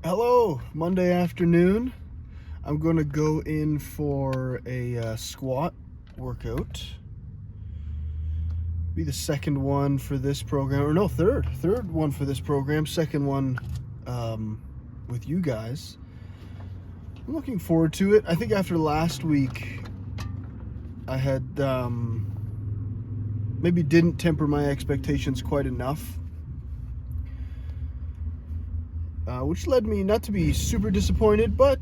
Hello, Monday afternoon. I'm going to go in for a squat workout. Be the second one for this program, or no, third one for this program. Second one with you guys. I'm looking forward to it. I think after last week, I had maybe didn't temper my expectations quite enough. Which led me not to be super disappointed, but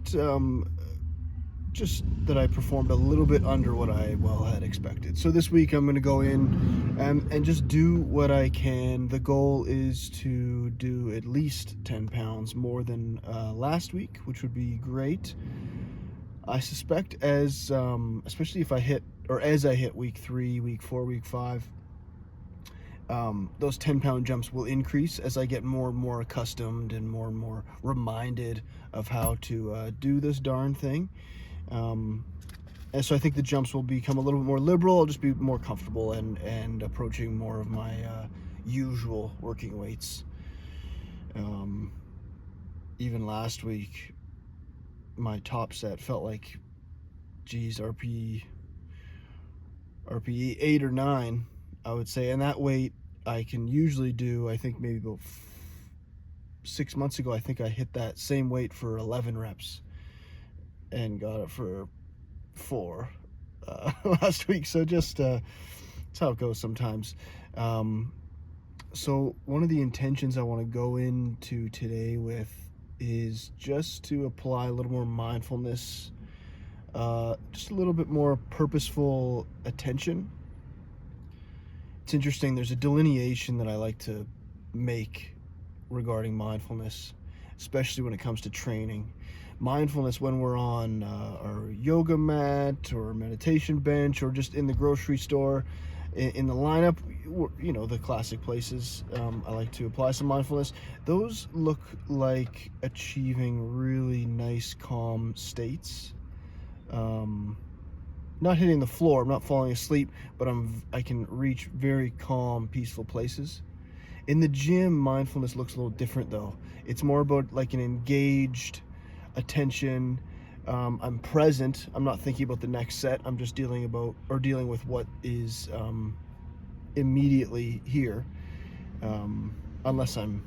just that I performed a little bit under what I had expected. So this week I'm going to go in and just do what I can. The goal is to do at least 10 pounds more than last week, which would be great. I suspect especially if I hit, or as I hit week 3, week 4, week 5, those 10-pound jumps will increase as I get more and more accustomed and more reminded of how to do this darn thing. And so I think the jumps will become a little bit more liberal. I'll just be more comfortable and approaching more of my usual working weights. Even last week, my top set felt like, RPE 8 or 9, I would say. And that weight I can usually do, I think maybe about 6 months ago, I think I hit that same weight for 11 reps and got it for 4 last week. So just that's how it goes sometimes. So one of the intentions I want to go into today with is just to apply a little more mindfulness, just a little bit more purposeful attention. It's interesting, there's a delineation that I like to make regarding mindfulness, especially when it comes to training. Mindfulness when we're on our yoga mat or meditation bench or just in the grocery store, in the lineup, the classic places I like to apply some mindfulness. Those look like achieving really nice, calm states. Not hitting the floor, I'm not falling asleep, but I can reach very calm, peaceful places. In the gym, mindfulness looks a little different though. It's more about like an engaged attention. I'm present. I'm not thinking about the next set. I'm just dealing with what is immediately here. Unless I'm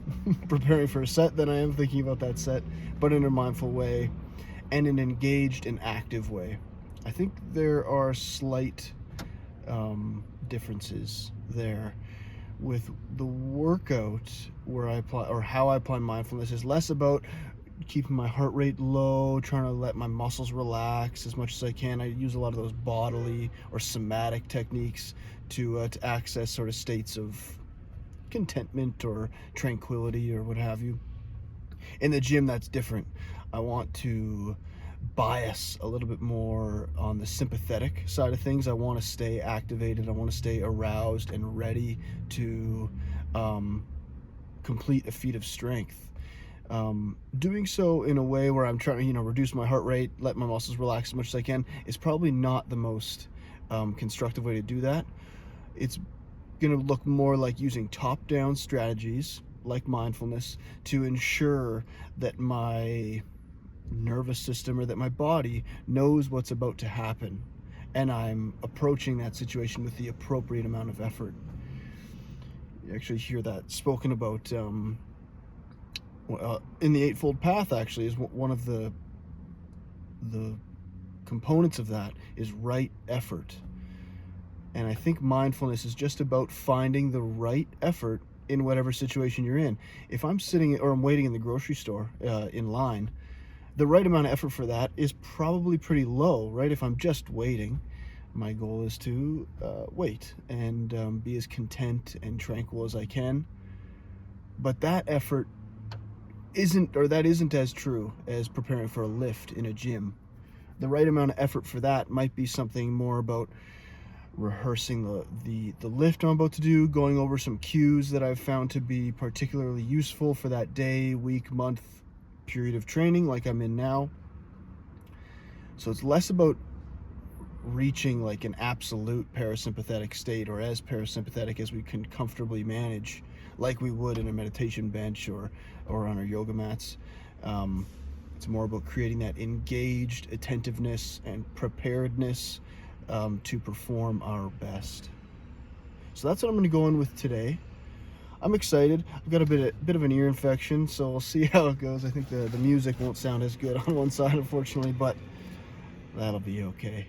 preparing for a set, then I am thinking about that set, but in a mindful way and an engaged and active way. I think there are slight differences there. With the workout, where I apply, or how I apply mindfulness, is less about keeping my heart rate low, trying to let my muscles relax as much as I can. I use a lot of those bodily or somatic techniques to access sort of states of contentment or tranquility or what have you. In the gym, that's different. I want to bias a little bit more on the sympathetic side of things. I want to stay activated. I want to stay aroused and ready to complete a feat of strength. Doing so in a way where I'm trying to, reduce my heart rate, let my muscles relax as much as I can, is probably not the most constructive way to do that. It's going to look more like using top-down strategies like mindfulness to ensure that my nervous system or that my body knows what's about to happen, and I'm approaching that situation with the appropriate amount of effort. You actually hear that spoken about in the Eightfold Path. Actually, is one of the components of that is right effort. And I think mindfulness is just about finding the right effort in whatever situation you're in. If I'm sitting or I'm waiting in the grocery store in line, the right amount of effort for that is probably pretty low, right? If I'm just waiting, my goal is to wait and be as content and tranquil as I can. But that effort isn't as true as preparing for a lift in a gym. The right amount of effort for that might be something more about rehearsing the lift I'm about to do, going over some cues that I've found to be particularly useful for that day, week, month, period of training like I'm in now. So it's less about reaching like an absolute parasympathetic state, or as parasympathetic as we can comfortably manage, like we would in a meditation bench or on our yoga mats. It's more about creating that engaged attentiveness and preparedness to perform our best. So that's what I'm going to go in with today. I'm excited. I've got a bit of an ear infection, so we'll see how it goes. I think the music won't sound as good on one side, unfortunately, but that'll be okay.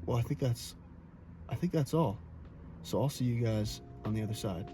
Well, I think that's all. So I'll see you guys on the other side.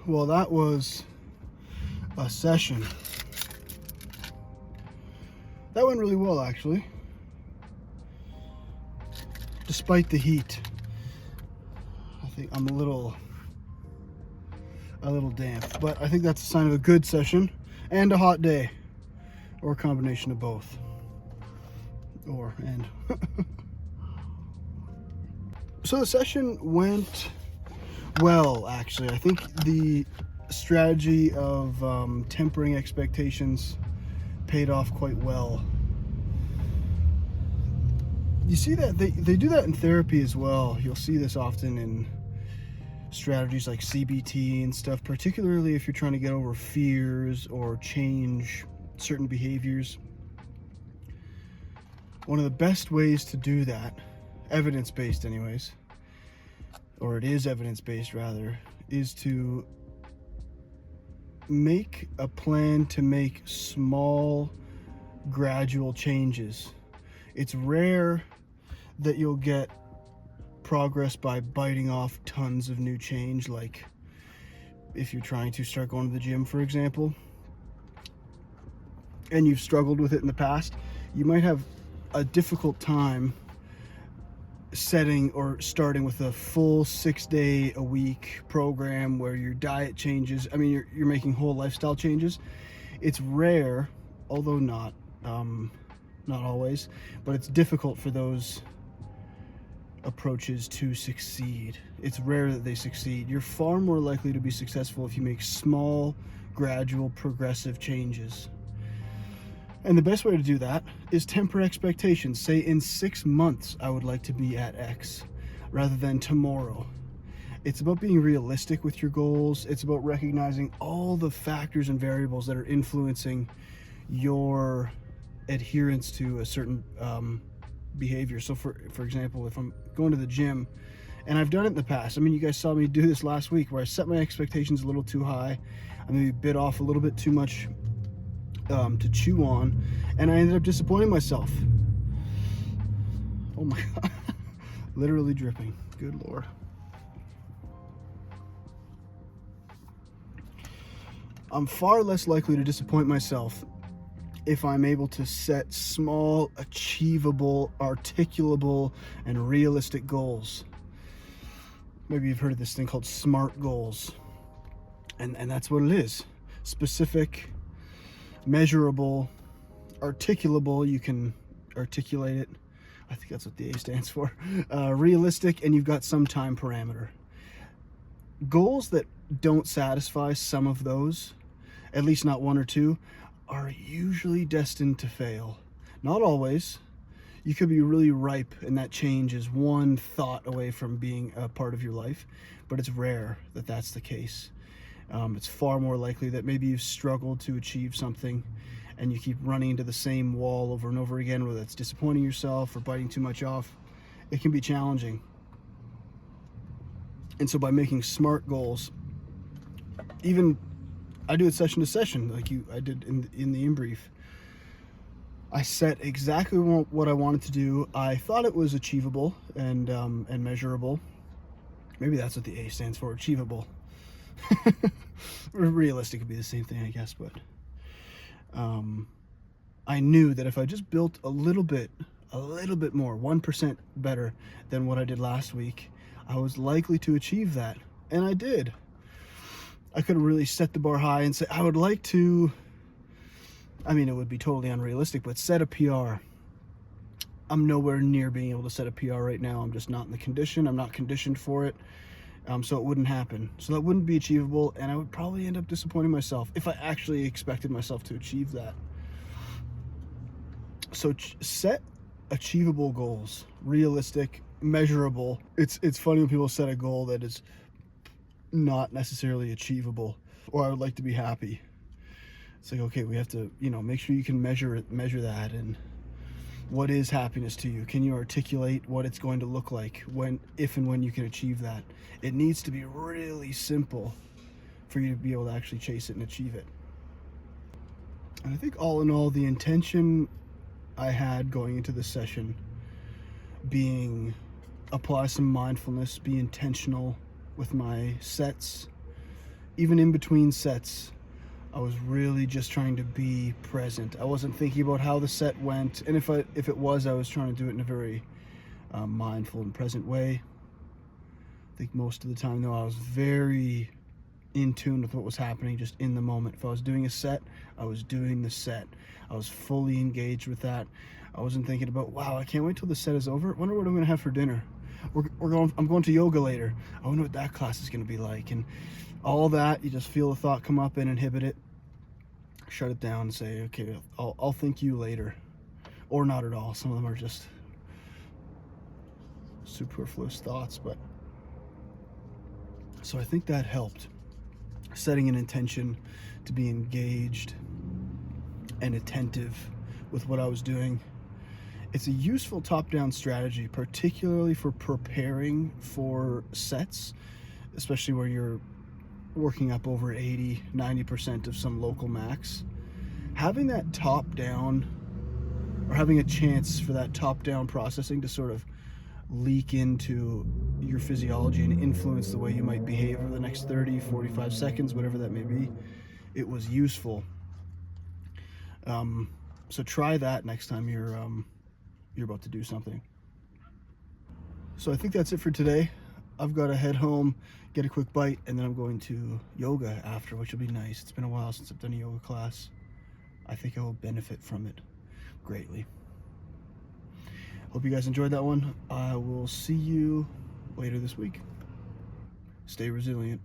Well, that was a session. That went really well, actually. Despite the heat. I think I'm a little damp, but I think that's a sign of a good session and a hot day, or a combination of both. So the session went well, actually. I think the strategy of tempering expectations paid off quite well. You see that they do that in therapy as well. You'll see this often in strategies like CBT and stuff, particularly if you're trying to get over fears or change certain behaviors. One of the best ways to do that, evidence-based anyways, or it is evidence-based rather, is to make a plan to make small, gradual changes. It's rare that you'll get progress by biting off tons of new change, like if you're trying to start going to the gym, for example, and you've struggled with it in the past, you might have a difficult time setting or starting with a full 6-day-a-week program where your diet changes. I mean, you're making whole lifestyle changes. It's rare, although not always, but it's difficult for those approaches to succeed. It's rare that they succeed. You're far more likely to be successful if you make small, gradual, progressive changes. And the best way to do that is temper expectations. Say, in 6 months, I would like to be at X, rather than tomorrow. It's about being realistic with your goals. It's about recognizing all the factors and variables that are influencing your adherence to a certain behavior. So for example, if I'm going to the gym, and I've done it in the past, I mean, you guys saw me do this last week where I set my expectations a little too high. I maybe bit off a little bit too much to chew on, and I ended up disappointing myself. Oh my God, literally dripping. Good Lord. I'm far less likely to disappoint myself if I'm able to set small, achievable, articulable, and realistic goals. Maybe you've heard of this thing called SMART goals. And that's what it is. Specific, measurable, articulable, you can articulate it. I think that's what the A stands for. Realistic, and you've got some time parameter. Goals that don't satisfy some of those, at least not one or two, are usually destined to fail. Not always. You could be really ripe, and that change is one thought away from being a part of your life, but it's rare that that's the case. It's far more likely that maybe you've struggled to achieve something and you keep running into the same wall over and over again, whether it's disappointing yourself or biting too much off. It can be challenging. And so by making SMART goals, even I do it session to session, like I did in the debrief. I set exactly what I wanted to do. I thought it was achievable and measurable. Maybe that's what the A stands for, achievable. Realistic would be the same thing, I guess, but I knew that if I just built a little bit more, 1% better than what I did last week, I was likely to achieve that, and I did. I could have really set the bar high and say, I would like to, I mean, it would be totally unrealistic, but set a PR. I'm nowhere near being able to set a PR right now. I'm just not in the condition. I'm not conditioned for it. So it wouldn't happen. So that wouldn't be achievable, and I would probably end up disappointing myself if I actually expected myself to achieve that. So set achievable goals, realistic, measurable. It's funny when people set a goal that is not necessarily achievable, or I would like to be happy. It's like, okay, we have to, make sure you can measure that, and what is happiness to you? Can you articulate what it's going to look like if and when you can achieve that? It needs to be really simple for you to be able to actually chase it and achieve it. And I think all in all, the intention I had going into this session being apply some mindfulness, be intentional with my sets, even in between sets, I was really just trying to be present. I wasn't thinking about how the set went, and if it was, I was trying to do it in a very mindful and present way. I think most of the time, though, I was very in tune with what was happening, just in the moment. If I was doing a set, I was doing the set. I was fully engaged with that. I wasn't thinking about, wow, I can't wait till the set is over. I wonder what I'm gonna have for dinner. I'm going to yoga later. I wonder what that class is gonna be like. And all that, you just feel the thought come up and inhibit it. Shut it down and say, okay, I'll think you later. Or not at all. Some of them are just superfluous thoughts, but so I think that helped. Setting an intention to be engaged and attentive with what I was doing. It's a useful top-down strategy, particularly for preparing for sets, especially where you're working up over 80, 90% of some local max. Having that top-down, or having a chance for that top-down processing to sort of leak into your physiology and influence the way you might behave over the next 30, 45 seconds, whatever that may be, it was useful. So try that next time you're about to do something. So I think that's it for today. I've got to head home, get a quick bite, and then I'm going to yoga after, which will be nice. It's been a while since I've done a yoga class. I think I will benefit from it greatly. Hope you guys enjoyed that one. I will see you later this week. Stay resilient.